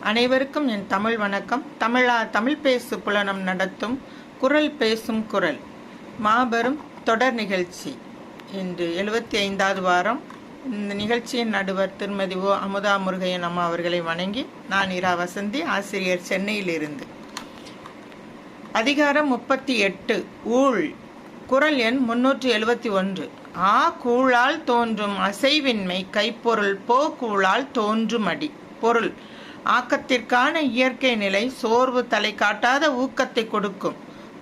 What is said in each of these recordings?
அனைவருக்கும் என் தமிழ் வணக்கம். தமிழ் பேசு புலனம் நடத்தும் குரல் பேசும் குரல் மாபெரும் தொடர் நிகழ்ச்சி. இன்று 75வது வாரம். இந்த நிகழ்ச்சியின் நடுவர் திருமதி அமுதா முருகையன் அம்மா அவர்களை வணங்கி நான் இரா வசந்தி, ஆசிரியர், சென்னையிலிருந்து. அதிகாரம் 38 ஊழ். குரல் எண் 371. ஆ கூழால் தோன்றும் அசைவின்மை கைப்பொருள் போ கூழால் தோன்றும் அடி. பொருள்: ஆக்கத்திற்கான இயற்கை நிலை சோர்வு தலை காட்டாத ஊக்கத்தை கொடுக்கும்.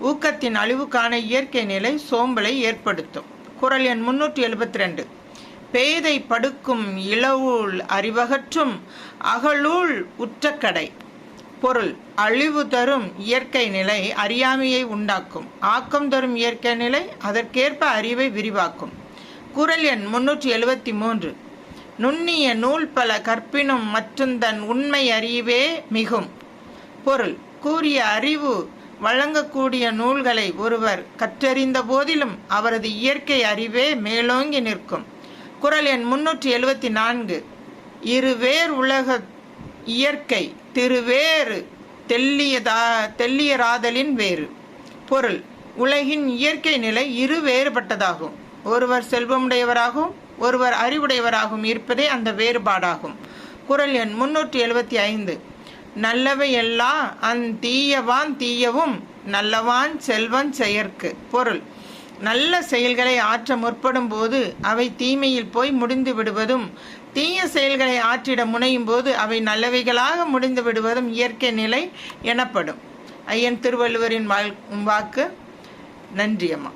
ஊக்கத்தின் அழிவுக்கான இயற்கை நிலை சோம்பலை ஏற்படுத்தும். குரல் எண் 372. பேதை படுக்கும் இளவூழ் அறிவகற்றும் அகலூழ் உற்றக்கடை. பொருள்: அழிவு தரும் இயற்கை நிலை அறியாமையை உண்டாக்கும். ஆக்கம் தரும் இயற்கை நிலை அதற்கேற்ப அறிவை விரிவாக்கும். குரல் எண் 373. நுண்ணிய நூல் பல கற்பினும் மற்றுந்தன் உண்மை அறிவே மிகும். பொருள்: கூறிய அறிவு வழங்கக்கூடிய நூல்களை ஒருவர் கற்றறிந்த போதிலும் அவரது இயற்கை அறிவே மேலோங்கி நிற்கும். குரல் எண் 374. இருவேர் உலக இயற்கை திருவேறு தெல்லியராதலின் வேறு. பொருள்: உலகின் இயற்கை நிலை இரு வேறுபட்டதாகும். ஒருவர் செல்வமுடையவராகவும் ஒருவர் அறிவுடையவராகவும் இருப்பதே அந்த வேறுபாடாகும். குரல் எண் 375. நல்லவை எல்லாம் தீயவான் தீயவும் நல்லவான் செல்வன் செயற்கு. பொருள்: நல்ல செயல்களை ஆற்ற முற்படும் போது அவை தீமையில் போய் முடிந்து விடுவதும், தீய செயல்களை ஆற்றிட முனையும் போது அவை நல்லவைகளாக முடிந்து விடுவதும் இயற்கை நிலை எனப்படும். ஐயன் திருவள்ளுவரின் வாக்கு. நன்றி அம்மா.